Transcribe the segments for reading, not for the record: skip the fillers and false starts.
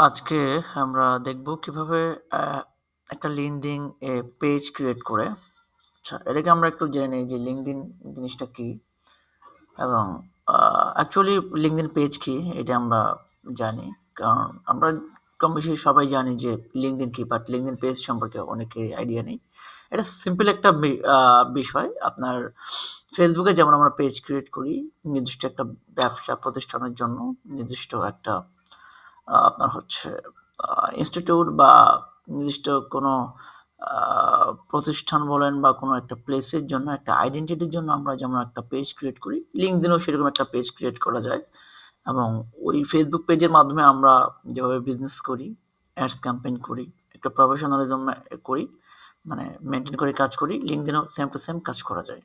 আজকে আমরা দেখব কিভাবে একটা লিঙ্কডিন পেজ ক্রিয়েট করে। আচ্ছা, এটাকে আমরা একটু জেনে নিই যে লিঙ্কডিন জিনিসটা কি এবং অ্যাকচুয়ালি লিঙ্কডিন পেজ কি এটা আমরা জানি, কারণ আমরা কম বেশি সবাই জানি যে লিঙ্কডিন কি, বাট লিঙ্কডিন পেজ সম্পর্কে অনেকের আইডিয়া নেই। এটা সিম্পল একটা বিষয়। আপনার ফেসবুকে যেমন আমরা পেজ ক্রিয়েট করি নির্দিষ্ট একটা ব্যবসা প্রতিষ্ঠানের জন্য, নির্দিষ্ট একটা আপনার হচ্ছে ইনস্টিটিউট বা নির্দিষ্ট কোনো প্রতিষ্ঠান বলেন বা কোনো একটা প্লেসের জন্য, একটা আইডেন্টিটির জন্য আমরা যেমন একটা পেজ ক্রিয়েট করি, লিঙ্কডিনেও সেরকম একটা পেজ ক্রিয়েট করা যায়। এবং ওই ফেসবুক পেজের মাধ্যমে আমরা যেভাবে বিজনেস করি, অ্যাডস ক্যাম্পেইন করি, একটা প্রফেশনালিজম করি, মানে মেনটেন করে কাজ করি, লিঙ্কডিনেও সেম টু সেম কাজ করা যায়।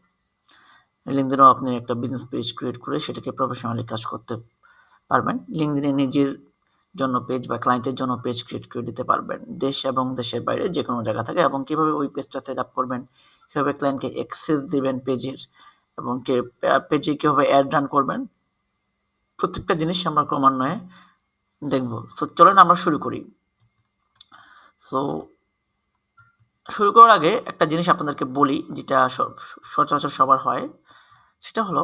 লিঙ্কডিনেও আপনি একটা বিজনেস পেজ ক্রিয়েট করে সেটাকে প্রফেশনালি কাজ করতে পারবেন। লিঙ্কডিনে নিজের জন্য পেজ বা ক্লায়েন্টের জন্য পেজ ক্রিয়েট করে দিতে পারবেন, দেশ এবং দেশের বাইরে যে কোনো জায়গা থেকে। এবং কীভাবে ওই পেজটা সেট আপ করবেন, কীভাবে ক্লায়েন্টকে অ্যাক্সেস দিবেন পেজের, এবং পেজে কীভাবে অ্যাড রান করবেন, প্রত্যেকটা জিনিস আমরা ক্রমান্বয়ে দেখব। সো চলেন আমরা শুরু করি। সো শুরু করার আগে একটা জিনিস আপনাদেরকে বলি, যেটা সচরাচর সবার হয়, সেটা হলো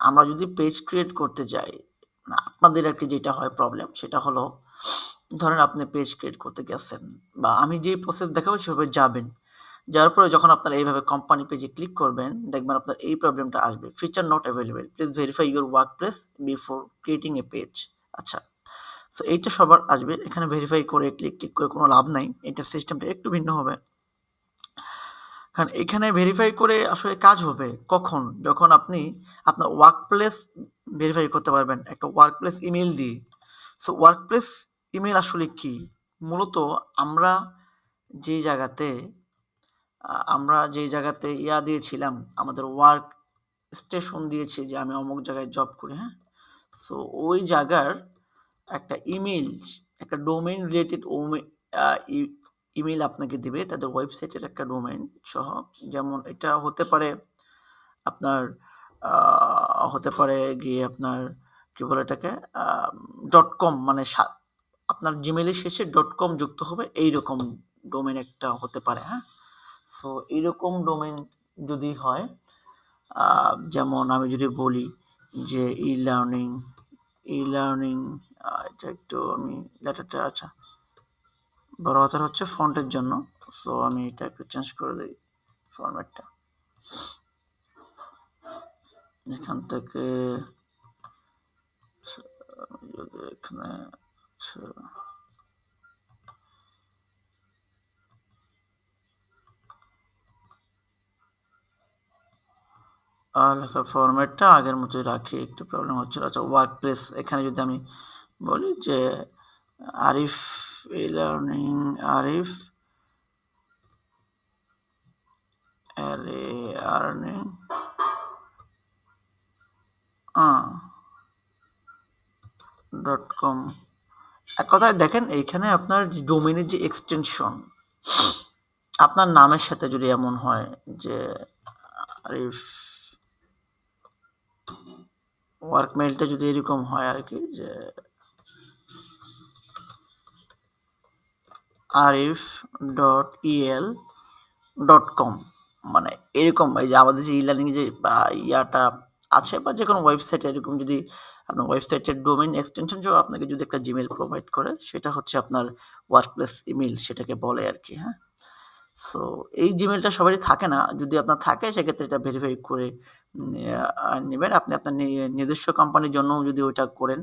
আমরা যদি পেজ ক্রিয়েট করতে যাই, আপনাদের একটি যেটা হয় প্রবলেম, সেটা হলো ধরেন আপনি পেজ ক্রিয়েট করতে গেছেন, বা আমি যেই প্রসেস দেখাবো সেভাবে যাবেন। যাওয়ার পরে যখন আপনারা এইভাবে কোম্পানি পেজে ক্লিক করবেন, দেখবেন আপনার এই প্রবলেমটা আসবে, feature not available, please verify your work place before creating a page. আচ্ছা, সো এইটা সবার আসবে। এখানে ভেরিফাই করে ক্লিক করে কোনো লাভ নাই, এটার সিস্টেমটা একটু ভিন্ন হবে। কারণ এখানে ভেরিফাই করে আসলে কাজ হবে কখন, যখন আপনি আপনার ওয়ার্ক প্লেস ভেরিফাই করতে পারবেন একটা ওয়ার্ক প্লেস ইমেল দিয়ে। সো ওয়ার্ক প্লেস ইমেল আসলে কি? মূলত আমরা যে জায়গাতে দিয়েছিলাম, আমাদের ওয়ার্ক স্টেশন দিয়েছি যে আমি অমুক জায়গায় জব করি, হ্যাঁ? সো ওই জায়গার একটা ইমেল, একটা ডোমেইন রিলেটেড ইমেল আপনাকে দিবে, তাদের ওয়েবসাইটের একটা ডোমেইন সহ। যেমন এটা হতে পারে আপনার হতে পারে গিয়ে আপনার কি বলে এটাকে .com, মানে আপনার জিমেইলের শেষে .com যুক্ত হবে, এইরকম ডোমেইন একটা হতে পারে, হ্যাঁ? সো এইরকম ডোমেইন যদি হয়, যেমন আমি যদি বলি যে ই-লার্নিং, এটা একটু আমি লেটারটা, আচ্ছা বড় হাতের হচ্ছে ফন্টের জন্য, সো আমি এটা একটু চেঞ্জ করে দিই ফরম্যাটটা। এখান থেকে এখানে লেখার ফরম্যাটটা আগের মতোই রাখি, একটু প্রবলেম হচ্ছিল। আচ্ছা, ওয়ার্ক প্লেস, এখানে যদি আমি বলি যে Arif e-learning, Arif e-learning .com। এক কথায় দেখেন, এইখানে আপনার ডোমেইনের যে এক্সটেনশন, আপনার নামের সাথে যদি এমন হয় যে আরিফ, ওয়ার্ক মেইলটা যদি এরকম হয় আর কি, যে arif.el.com, মানে এরকম, এই যে আমাদের যে ই-লার্নিং যে ইয়াটা আছে, বা যে কোনো ওয়েবসাইটে এরকম যদি আপনার ওয়েবসাইটের ডোমেইন এক্সটেনশন সহ আপনাকে যদি একটা জিমেইল প্রোভাইড করে, সেটা হচ্ছে আপনার ওয়ার্কপ্লেস ইমেইল, সেটাকে বলে আর কি, হ্যাঁ? সো এই জিমেইলটা সবারই থাকে না, যদি আপনার থাকে সেক্ষেত্রে এটা ভেরিফাই করে নেবেন। আপনি আপনার নিজস্ব কোম্পানির জন্যও যদি ওইটা করে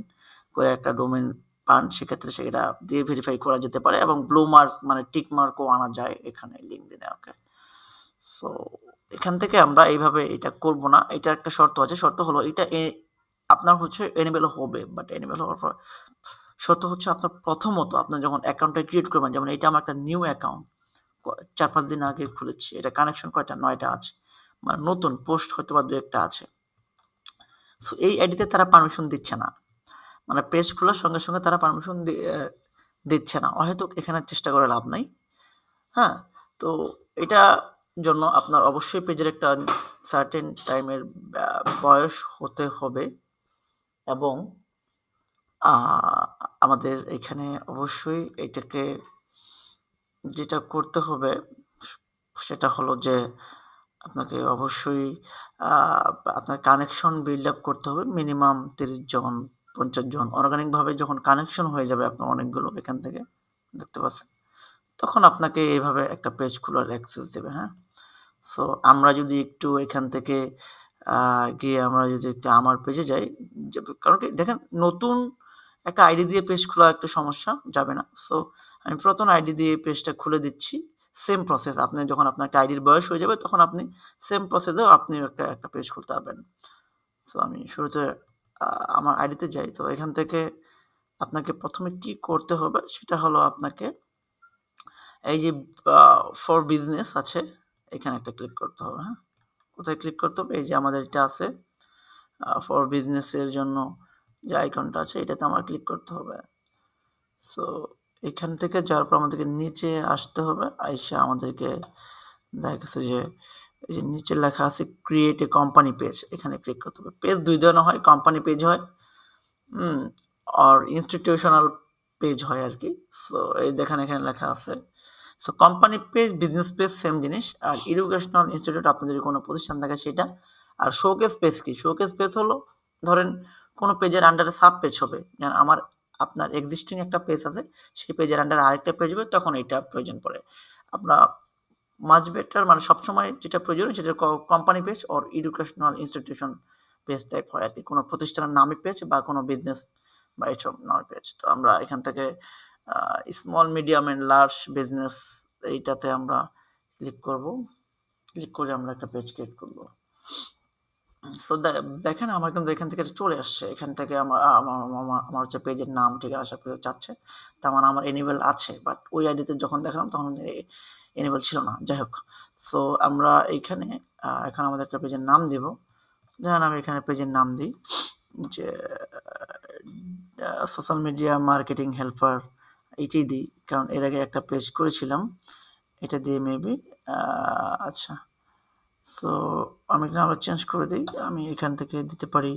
একটা ডোমেইন পান, সেক্ষেত্রে সেটা দিয়ে ভেরিফাই করা যেতে পারে, এবং ব্লু মার্ক মানে টিক মার্কও আনা যায় এখানে লিঙ্কডিনে। ওকে, সো এখান থেকে আমরা এইভাবে এটা করব না, এটার একটা শর্ত আছে। শর্ত হলো এটা আপনার হচ্ছে এনেবল হবে, বাট এনেবল হওয়ার পর শর্ত হচ্ছে আপনার প্রথমত আপনার যখন অ্যাকাউন্টটা ক্রিয়েট করবেন, যেমন এটা আমার একটা নিউ অ্যাকাউন্ট, 4-5 দিন আগে খুলেছি, এটা কানেকশন কয়টা, 9টা আছে, মানে নতুন পোস্ট হয়তো বা 2-1টা আছে। সো এই আইডিতে তারা পারমিশন দিচ্ছে না, মানে পেজ খোলার সঙ্গে সঙ্গে তারা পারমিশন দিচ্ছে না, হয়তো এখানে চেষ্টা করে লাভ নাই, হ্যাঁ? তো এটা জন্য আপনার অবশ্যই পেজের একটা সার্টেন টাইমের বয়স হতে হবে, এবং আমাদের এখানে অবশ্যই এটাকে যেটা করতে হবে সেটা হলো যে আপনাকে অবশ্যই আপনার কানেকশন বিল্ড আপ করতে হবে মিনিমাম 30 জন 50 জন অর্গানিকভাবে যখন কানেকশন হয়ে যাবে আপনার অনেকগুলো এখান থেকে দেখতে পাচ্ছেন, তখন আপনাকে এইভাবে একটা পেজ খোলার অ্যাক্সেস দেবে। হ্যাঁ, সো আমরা যদি একটু এখান থেকে গিয়ে আমরা যদি একটু আমার পেজে যাই, কারণ কি দেখেন নতুন একটা আইডি দিয়ে পেজ খোলা একটু সমস্যা যাবে না। সো আমি পুরাতন আইডি দিয়ে পেজটা খুলে দিচ্ছি। সেম প্রসেস, আপনি যখন আপনার একটা আইডির বয়স হয়ে যাবে তখন আপনি সেম প্রসেসেও আপনি একটা পেজ খুলতে পারবেন। সো আমি শুরুতে আমার আইডিতে যাই। তো এখান থেকে আপনাকে প্রথমে কি করতে হবে সেটা হলো আপনাকে এই যে ফর বিজনেস আছে, এখানে একটা ক্লিক করতে হবে। হ্যাঁ, কোথায় ক্লিক করতে হবে? এই যে আমাদের এটা আছে ফর বিজনেসের জন্য যে আইকনটা আছে এটাতে আমার ক্লিক করতে হবে। সো এখান থেকে যাওয়ার পর আমাদেরকে নিচে আসতে হবে, আইসা আমাদেরকে দেখা গেছে যে এই যে নিচে লেখা আছে ক্রিয়েট এ কোম্পানি পেজ, এখানে ক্লিক করতে হবে। পেজ দুই ধরনের হয়, কোম্পানি পেজ হয় আর ইনস্টিটিউশনাল পেজ হয় আর কি। সো এই দেখেন এখানে লেখা আছে। So company page business page same জিনিস। আর এডুকেশনাল ইনস্টিটিউট আপনার যদি কোনো প্রতিষ্ঠান থাকে সেটা। আর শোকেস পেজ কি? শোকেস পেজ হলো ধরেন কোনো পেজের আন্ডারে সাব পেজ হবে, যেমন আমার আপনার এক্সিস্টিং একটা পেজ আছে, সেই পেজের আন্ডারে আরেকটা পেজ হবে, তখন এইটা প্রয়োজন পড়ে। আমরা মাচ বেটার মানে সবসময় যেটা প্রয়োজন সেটা company page or educational institution page type হয় আর কি, কোনো প্রতিষ্ঠানের নামে পেজ বা কোনো বিজনেস বা এইসব নামে পেজ। তো আমরা এখান থেকে small medium and large business এইটাতে আমরা ক্লিক করব। ক্লিক করে আমরা একটা পেজ ক্রিয়েট করব। সো দেখেন আমার কিন্তু এখান থেকে চলে আসছে। এখান থেকে আমার হচ্ছে পেজের নাম ঠিকানা সব কিছু চাচ্ছে। তার মানে আমার এনেবল আছে, বাট ওই আইডিতে যখন দেখালাম তখন এনেবল ছিল না। যাই হোক, সো আমরা এইখানে এখন আমাদের একটা পেজের নাম দিব। যেমন আমি এখানে পেজের নাম দিই যে সোশ্যাল মিডিয়া মার্কেটিং হেল্পার, এইটাই দিই কারণ এর আগে একটা পেজ করেছিলাম, এটা দিয়ে মেবি আচ্ছা। সো আমি এখানে আবার চেঞ্জ করে দিই, আমি এখান থেকে দিতে পারি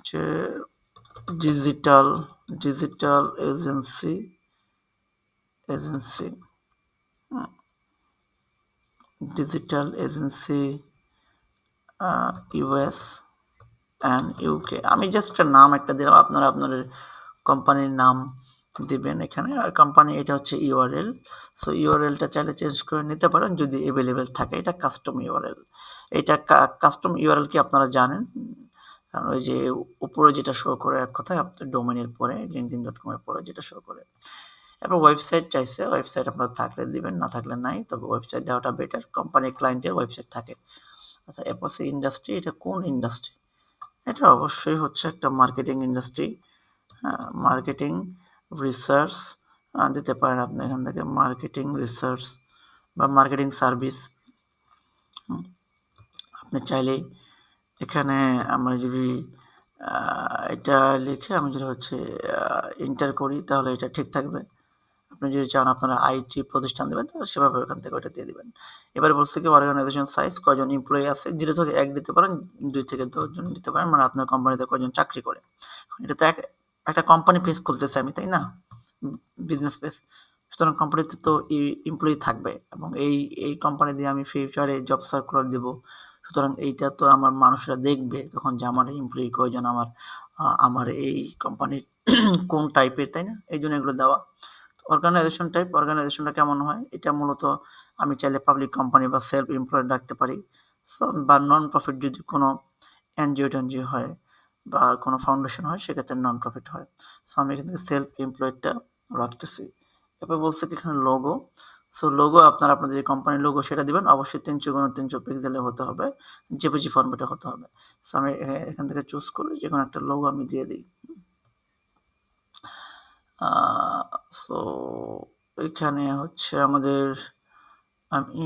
যে digital digital agency agency digital agency US and UK. আমি জাস্ট একটা নাম একটা দিলাম, আপনারা আপনাদের কোম্পানির নাম দিবেন এখানে। আর কোম্পানি এটা হচ্ছে ইউআরএল। সো ইউআরএলটা চাইলে চেঞ্জ করে নিতে পারেন যদি অ্যাভেলেবেল থাকে। এটা কাস্টম ইউআরএল। এটা কাস্টম ইউআরএল কি আপনারা জানেন? কারণ ওই যে উপরে যেটা শো করে এক কথায় আপনার ডোমেনের পরে linkedin.com এর পরে যেটা শো করে। এরপর ওয়েবসাইট চাইছে, ওয়েবসাইট আপনার থাকলে দিবেন, না থাকলে নাই। তবে ওয়েবসাইট দেওয়াটা বেটার, কোম্পানির ক্লায়েন্টের ওয়েবসাইট থাকে। আচ্ছা, এরপর হচ্ছে ইন্ডাস্ট্রি। এটা কোন ইন্ডাস্ট্রি? এটা অবশ্যই হচ্ছে একটা মার্কেটিং ইন্ডাস্ট্রি। হ্যাঁ, মার্কেটিং রিসার্চ দিতে পারেন আপনি এখান থেকে, মার্কেটিং রিসার্চ বা মার্কেটিং সার্ভিস। আপনি চাইলেই এখানে আমরা যদি এটা লিখে আমি যদি হচ্ছে এন্টার করি তাহলে এটা ঠিক থাকবে। আপনি যদি চান আপনারা আইটি প্রতিষ্ঠান দেবেন তাহলে সেভাবে ওখান থেকে ওইটা দিয়ে দিবেন। এবারে বলছে কি অর্গানাইজেশন সাইজ, কয়জন এমপ্লয়ি আছে, 0 থেকে 1 দিতে পারেন, 2 থেকে 10 জন দিতে পারেন, মানে আপনার কোম্পানিতে কয়জন চাকরি করে। এটা তো একটা কোম্পানি পেজ খুলতেছি আমি, তাই না? Business page. সুতরাং কোম্পানিতে তো এমপ্লয়ি থাকবে এবং এই কোম্পানি দিয়ে আমি ফিউচারে জব সার্কুলার দিব। সুতরাং এইটা তো আমার মানুষরা দেখবে তখন যে আমার এমপ্লয়ি কয়জন, আমার এই কোম্পানির কোন টাইপের, তাই না? এই জন্য এগুলো দেওয়া। অর্গানাইজেশন টাইপ, অর্গানাইজেশনটা কেমন হয়? এটা মূলত আমি চাইলে পাবলিক কোম্পানি বা সেলফ এমপ্লয়েড রাখতে পারি। সো বা নন প্রফিট যদি কোনো এনজিও হয় বা কোনো ফাউন্ডেশন হয় সেক্ষেত্রে নন প্রফিট হয়। সো আমি এখান থেকে সেলফ এমপ্লয়েডটা রাখতেছি। এরপর বলছে কি এখানে লোগো। সো লোগো আপনাদের যে কোম্পানির লোগো সেটা দিবেন, অবশ্যই 300x300 পিক্সেলে হতে হবে, জেপিজি ফরম্যাটে হতে হবে। সো আমি এখান থেকে চুজ করে যে কোনো একটা লোগো আমি দিয়ে দিই। সো এখানে হচ্ছে আমাদের আমি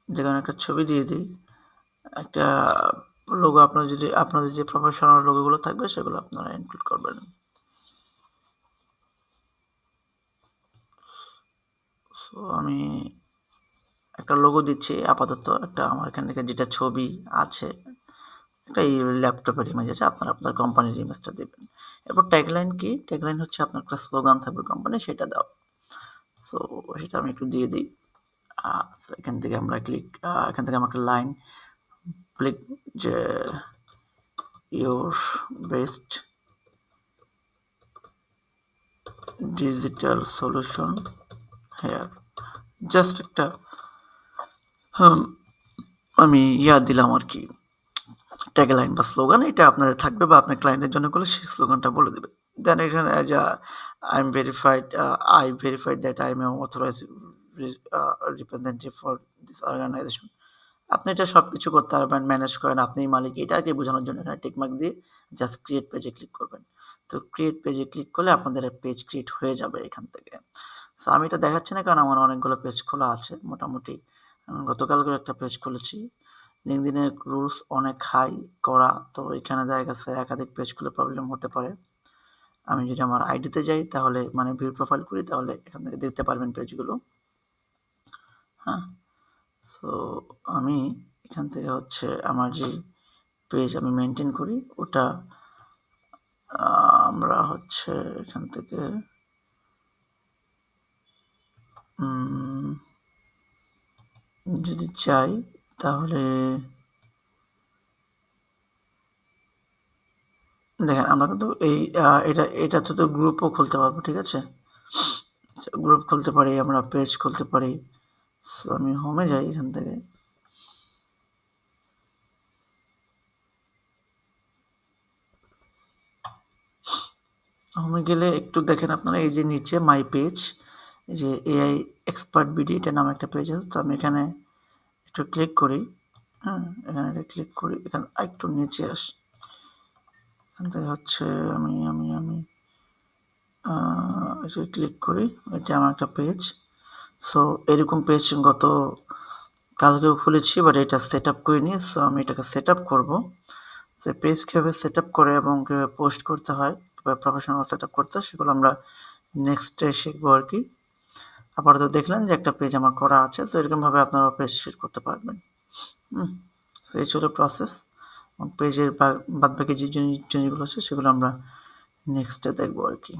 যেখানে একটা ছবি দিয়ে দিই, একটা লোগো আপনাদের যে প্রফেশনাল লোগোগুলো থাকবে সেগুলো আপনারা ইনক্লুড করবেন। সো আমি একটা লোগো দিচ্ছি আপাতত, একটা আমার এখান থেকে যেটা ছবি আছে একটা এই ল্যাপটপের ইমেজ আছে, আপনারা আপনার কোম্পানির ইমেজটা দেবেন। এরপর ট্যাগলাইন কি? ট্যাগলাইন হচ্ছে আপনার একটা স্লোগান থাকবে কোম্পানির, সেটা দাও। সো সেটা আমি একটু দিয়ে দিই। সো এখান থেকে আমরা এখান থেকে আমরা একটা লাইন ক্লিক যে your best digital solution here, just একটা আমি দিলাম আর কি, ট্যাগলাইন বা স্লোগান, এটা আপনাদের থাকবে বা আপনার ক্লায়েন্টের জন্য করলে সেই স্লোগানটা বলে দেবে। দেন এখানে I verified that I am authorise representative for this organisation. আপনি এটা সব কিছু করতে পারবেন, ম্যানেজ করেন, আপনিই মালিক, এটা আর কি বোঝানোর জন্য এখানে টিকমার্ক দিয়ে জাস্ট ক্রিয়েট পেজে ক্লিক করবেন। তো ক্রিয়েট পেজে ক্লিক করলে আপনাদের পেজ ক্রিয়েট হয়ে যাবে এখান থেকে। সো আমি এটা দেখাচ্ছি না কারণ আমার অনেকগুলো পেজ খোলা আছে মোটামুটি। গতকালকে একটা পেজ খুলেছি। লিঙ্কডইনের রুলস অনেক হাই করা, তো এখানে দেখা গেছে একাধিক পেজ খুলে প্রবলেম হতে পারে। আমি যদি আমার আইডিতে যাই তাহলে মানে ভিউ প্রোফাইল করি তাহলে এখান থেকে দেখতে পারবেন পেজগুলো। হ্যাঁ, সো আমি এখান থেকে হচ্ছে আমার যে পেজ আমি মেনটেন করি ওটা আমরা হচ্ছে এখান থেকে যদি চাই তাহলে দেখেন আমরা কিন্তু এটা তো গ্রুপও খুলতে পারবো, ঠিক আছে? গ্রুপ খুলতে পারি, আমরা পেজ খুলতে পারি। সো আমি হোমে যাই এখান থেকে। হোমে গেলে একটু দেখেন আপনারা এই যে নিচে মাই পেজ, এই যে এআই এক্সপার্ট বিডি এটা নামে একটা পেজ আছে, তো আমি এখানে একটু ক্লিক করি। হ্যাঁ, এখানে এটা ক্লিক করি, এখানে একটু নিচে আসি, এখান থেকে হচ্ছে আমি আমি আমি এটা ক্লিক করি, এটা আমার একটা পেজ। সো এরকম পেজ গত কালকেও খুলেছি, বাট এটা সেট আপ করিনি। সো আমি এটাকে সেট আপ করবো। সো পেজ কীভাবে সেট আপ করে এবং কীভাবে পোস্ট করতে হয়, কীভাবে প্রফেশনাল সেট আপ করতে হয়, সেগুলো আমরা নেক্সটে শিখবো আর কি। আপাতত দেখলেন যে একটা পেজ আমার করা আছে, তো এরকমভাবে আপনারা পেজ সেট করতে পারবেন। তো এই ছিল প্রসেস। পেজের বাদবাকি যে জিনিসগুলো আছে সেগুলো আমরা নেক্সটে দেখবো আর কি।